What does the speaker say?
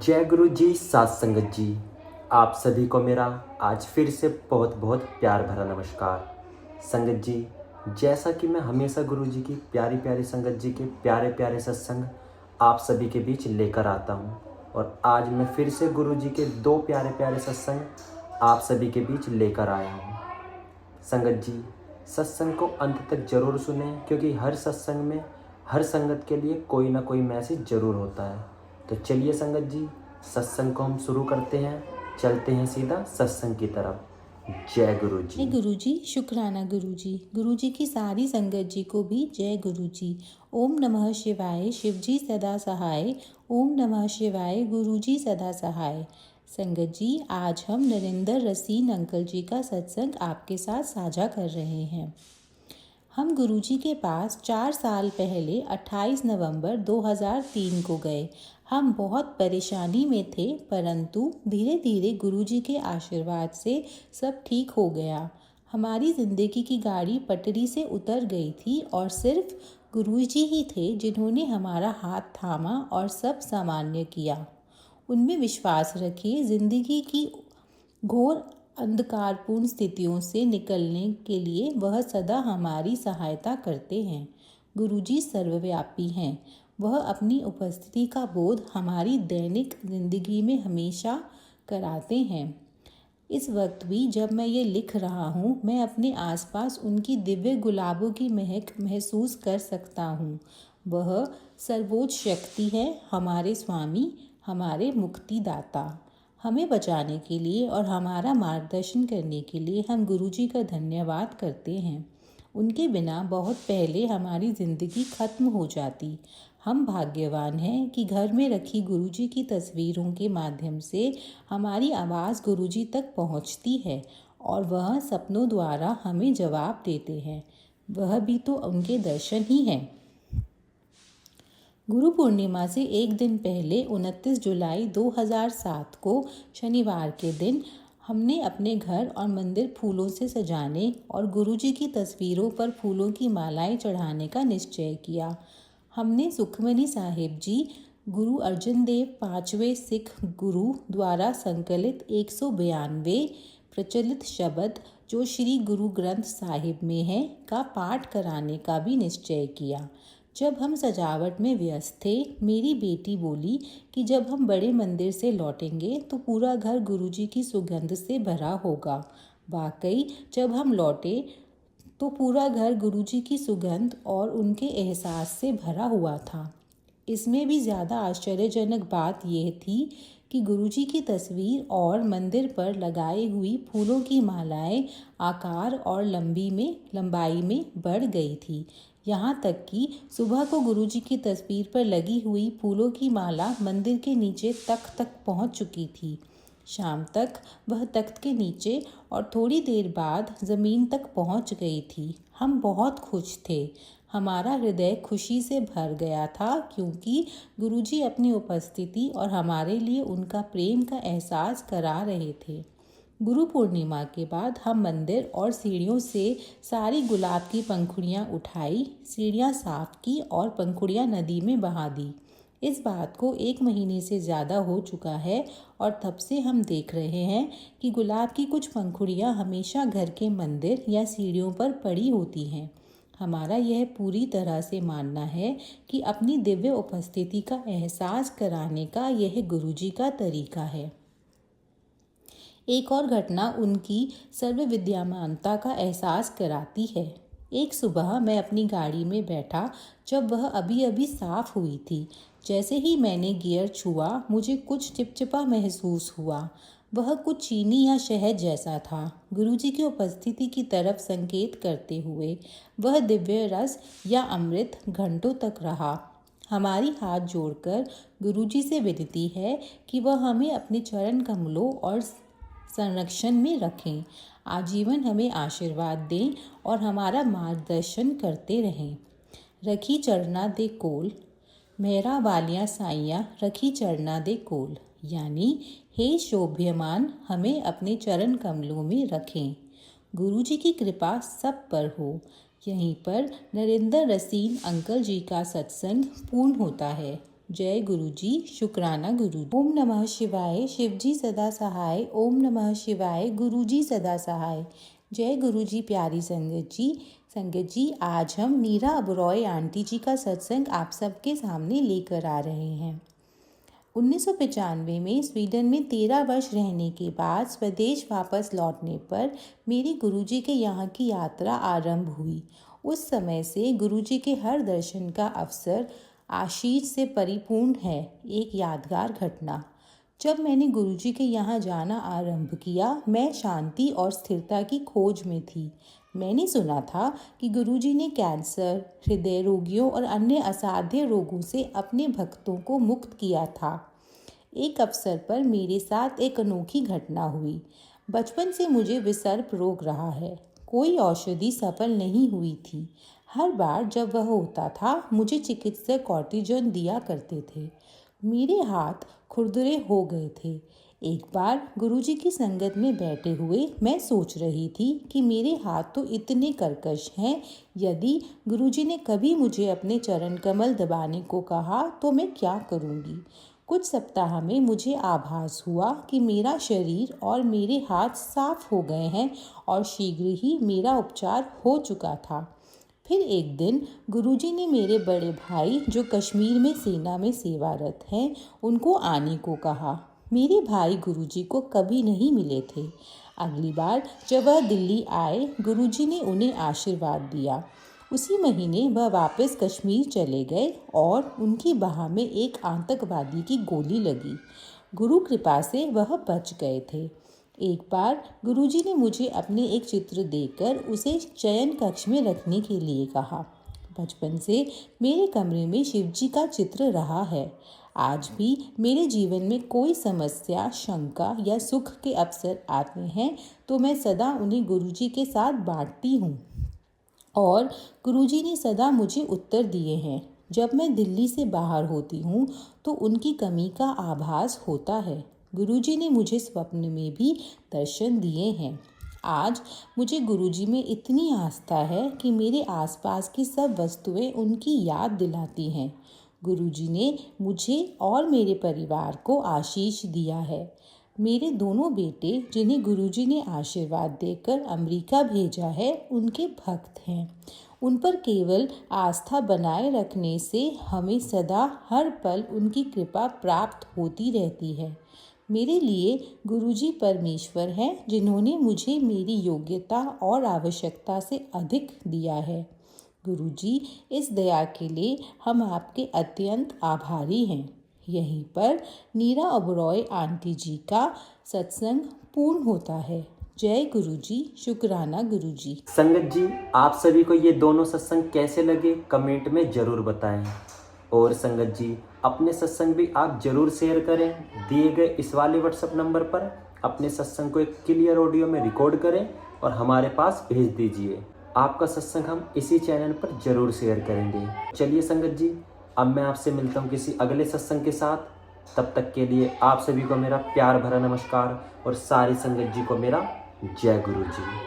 जय गुरु जी, सात संगत जी। आप सभी को मेरा आज फिर से बहुत बहुत प्यार भरा नमस्कार। संगत जी, जैसा कि मैं हमेशा गुरु जी की प्यारी प्यारी संगत जी के प्यारे प्यारे सत्संग आप सभी के बीच लेकर आता हूँ, और आज मैं फिर से गुरु जी के दो प्यारे प्यारे सत्संग आप सभी के बीच लेकर आया हूँ। संगत जी, सत्संग को अंत तक जरूर सुने, क्योंकि हर सत्संग में हर संगत के लिए कोई ना कोई मैसेज जरूर होता है। तो चलिए संगत जी, सत्संग को हम शुरू करते हैं। चलते हैं सीधा सत्संग की तरफ। जय गुरु जी। गुरु जी, शुक्राना गुरु जी की सारी संगत जी को भी जय गुरु जी। ओम नमः शिवाय, शिव जी सदा सहाय। ओम नमः शिवाय, गुरु जी सदा सहाय। संगत जी, आज हम नरेंद्र रसीन अंकल जी का सत्संग आपके साथ साझा कर रहे हैं। हम गुरुजी के पास 4 साल पहले 28 नवंबर 2003 को गए। हम बहुत परेशानी में थे, परंतु धीरे धीरे गुरुजी के आशीर्वाद से सब ठीक हो गया। हमारी ज़िंदगी की गाड़ी पटरी से उतर गई थी और सिर्फ गुरुजी ही थे जिन्होंने हमारा हाथ थामा और सब सामान्य किया। उनमें विश्वास रखिए, ज़िंदगी की घोर अंधकारपूर्ण स्थितियों से निकलने के लिए वह सदा हमारी सहायता करते हैं। गुरुजी सर्वव्यापी हैं। वह अपनी उपस्थिति का बोध हमारी दैनिक जिंदगी में हमेशा कराते हैं। इस वक्त भी जब मैं ये लिख रहा हूँ, मैं अपने आसपास उनकी दिव्य गुलाबों की महक महसूस कर सकता हूँ। वह सर्वोच्च शक्ति है, हमारे स्वामी, हमारे मुक्तिदाता। हमें बचाने के लिए और हमारा मार्गदर्शन करने के लिए हम गुरुजी का धन्यवाद करते हैं। उनके बिना बहुत पहले हमारी ज़िंदगी खत्म हो जाती। हम भाग्यवान हैं कि घर में रखी गुरुजी की तस्वीरों के माध्यम से हमारी आवाज़ गुरुजी तक पहुंचती है और वह सपनों द्वारा हमें जवाब देते हैं। वह भी तो उनके दर्शन ही हैं। गुरु पूर्णिमा से एक दिन पहले 29 जुलाई 2007 को शनिवार के दिन हमने अपने घर और मंदिर फूलों से सजाने और गुरुजी की तस्वीरों पर फूलों की मालाएं चढ़ाने का निश्चय किया। हमने सुखमनी साहिब जी, गुरु अर्जन देव 5वें सिख गुरु द्वारा संकलित 192 प्रचलित शब्द जो श्री गुरु ग्रंथ साहिब में है का पाठ कराने का भी निश्चय किया। जब हम सजावट में व्यस्त थे, मेरी बेटी बोली कि जब हम बड़े मंदिर से लौटेंगे तो पूरा घर गुरुजी की सुगंध से भरा होगा। वाकई जब हम लौटे तो पूरा घर गुरुजी की सुगंध और उनके एहसास से भरा हुआ था। इसमें भी ज़्यादा आश्चर्यजनक बात यह थी कि गुरुजी की तस्वीर और मंदिर पर लगाई हुई फूलों की मालाएं आकार और लंबाई में बढ़ गई थी। यहाँ तक कि सुबह को गुरुजी की तस्वीर पर लगी हुई फूलों की माला मंदिर के नीचे तख्त तक पहुँच चुकी थी। शाम तक वह तख्त के नीचे और थोड़ी देर बाद ज़मीन तक पहुँच गई थी। हम बहुत खुश थे। हमारा हृदय खुशी से भर गया था, क्योंकि गुरुजी अपनी उपस्थिति और हमारे लिए उनका प्रेम का एहसास करा रहे थे। गुरु पूर्णिमा के बाद हम मंदिर और सीढ़ियों से सारी गुलाब की पंखुड़ियाँ उठाई, सीढ़ियाँ साफ की और पंखुड़ियाँ नदी में बहा दी। इस बात को 1 महीने से ज़्यादा हो चुका है और तब से हम देख रहे हैं कि गुलाब की कुछ पंखुड़ियाँ हमेशा घर के मंदिर या सीढ़ियों पर पड़ी होती हैं। हमारा यह पूरी तरह से मानना है कि अपनी दिव्य उपस्थिति का एहसास कराने का यह गुरुजी का तरीका है। एक और घटना उनकी सर्वविद्यमानता का एहसास कराती है। एक सुबह मैं अपनी गाड़ी में बैठा जब वह अभी अभी साफ हुई थी। जैसे ही मैंने गियर छुआ, मुझे कुछ चिपचिपा महसूस हुआ। वह कुछ चीनी या शहद जैसा था, गुरुजी की उपस्थिति की तरफ संकेत करते हुए। वह दिव्य रस या अमृत घंटों तक रहा। हमारी हाथ जोड़कर गुरुजी से विनती है कि वह हमें अपने चरण कमलों और संरक्षण में रखें, आजीवन हमें आशीर्वाद दें और हमारा मार्गदर्शन करते रहें। रखी चरना दे कोल, मेहरा वालियाँ साइयाँ रखी चरना दे कोल, यानी हे शोभ्यमान, हमें अपने चरण कमलों में रखें। गुरुजी की कृपा सब पर हो। यहीं पर नरेंद्र रसीन अंकल जी का सत्संग पूर्ण होता है। जय गुरु जी, शुक्राना गुरु। ओम नमः शिवाय, शिव जी सदा सहाय। ओम नमः शिवाय, गुरु जी सदा सहाय। जय गुरु जी। प्यारी संगत जी, आज हम नीरा ओबरॉय आंटी जी का सत्संग आप सबके सामने लेकर आ रहे हैं। 1995 में स्वीडन में 13 वर्ष रहने के बाद स्वदेश वापस लौटने पर मेरी गुरुजी के यहाँ की यात्रा आरंभ हुई। उस समय से गुरुजी के हर दर्शन का अवसर आशीष से परिपूर्ण है, एक यादगार घटना। जब मैंने गुरुजी के यहाँ जाना आरंभ किया, मैं शांति और स्थिरता की खोज में थी। मैंने सुना था कि गुरुजी ने कैंसर, हृदय रोगियों और अन्य असाध्य रोगों से अपने भक्तों को मुक्त किया था। एक अवसर पर मेरे साथ एक अनोखी घटना हुई। बचपन से मुझे विसर्प रोग रहा है। कोई औषधि सफल नहीं हुई थी। हर बार जब वह होता था, मुझे चिकित्सक कॉर्टिजोन दिया करते थे। मेरे हाथ खुरदुरे हो गए थे। एक बार गुरुजी की संगत में बैठे हुए मैं सोच रही थी कि मेरे हाथ तो इतने कर्कश हैं, यदि गुरुजी ने कभी मुझे अपने चरण कमल दबाने को कहा तो मैं क्या करूँगी। कुछ सप्ताह में मुझे आभास हुआ कि मेरा शरीर और मेरे हाथ साफ हो गए हैं और शीघ्र ही मेरा उपचार हो चुका था। फिर एक दिन गुरुजी ने मेरे बड़े भाई, जो कश्मीर में सेना में सेवारत हैं, उनको आने को कहा। मेरे भाई गुरुजी को कभी नहीं मिले थे। अगली बार जब वह दिल्ली आए, गुरुजी ने उन्हें आशीर्वाद दिया। उसी महीने वह वापस कश्मीर चले गए और उनकी बाह में एक आतंकवादी की गोली लगी। गुरु कृपा से वह बच गए थे। एक बार गुरुजी ने मुझे अपने एक चित्र देकर उसे शयन कक्ष में रखने के लिए कहा। बचपन से मेरे कमरे में शिवजी का चित्र रहा है। आज भी मेरे जीवन में कोई समस्या, शंका या सुख के अवसर आते हैं तो मैं सदा उन्हें गुरुजी के साथ बांटती हूँ और गुरुजी ने सदा मुझे उत्तर दिए हैं। जब मैं दिल्ली से बाहर होती हूँ तो उनकी कमी का आभास होता है। गुरुजी ने मुझे स्वप्न में भी दर्शन दिए हैं। आज मुझे गुरुजी में इतनी आस्था है कि मेरे आसपास की सब वस्तुएं उनकी याद दिलाती हैं। गुरुजी ने मुझे और मेरे परिवार को आशीष दिया है। मेरे दोनों बेटे, जिन्हें गुरुजी ने आशीर्वाद देकर अमेरिका भेजा है, उनके भक्त हैं। उन पर केवल आस्था बनाए रखने से हमें सदा हर पल उनकी कृपा प्राप्त होती रहती है। मेरे लिए गुरुजी परमेश्वर हैं, जिन्होंने मुझे मेरी योग्यता और आवश्यकता से अधिक दिया है। गुरुजी, इस दया के लिए हम आपके अत्यंत आभारी हैं। यहीं पर नीरा ओबरॉय आंटी जी का सत्संग पूर्ण होता है। जय गुरुजी, शुक्राना गुरुजी। संगत जी, आप सभी को ये दोनों सत्संग कैसे लगे कमेंट में ज़रूर बताएं। और संगत जी, अपने सत्संग भी आप ज़रूर शेयर करें। दिए गए इस वाले व्हाट्सएप नंबर पर अपने सत्संग को एक क्लियर ऑडियो में रिकॉर्ड करें और हमारे पास भेज दीजिए। आपका सत्संग हम इसी चैनल पर ज़रूर शेयर करेंगे। चलिए संगत जी, अब मैं आपसे मिलता हूँ किसी अगले सत्संग के साथ। तब तक के लिए आप सभी को मेरा प्यार भरा नमस्कार और सारी संगत जी को मेरा जय गुरु जी।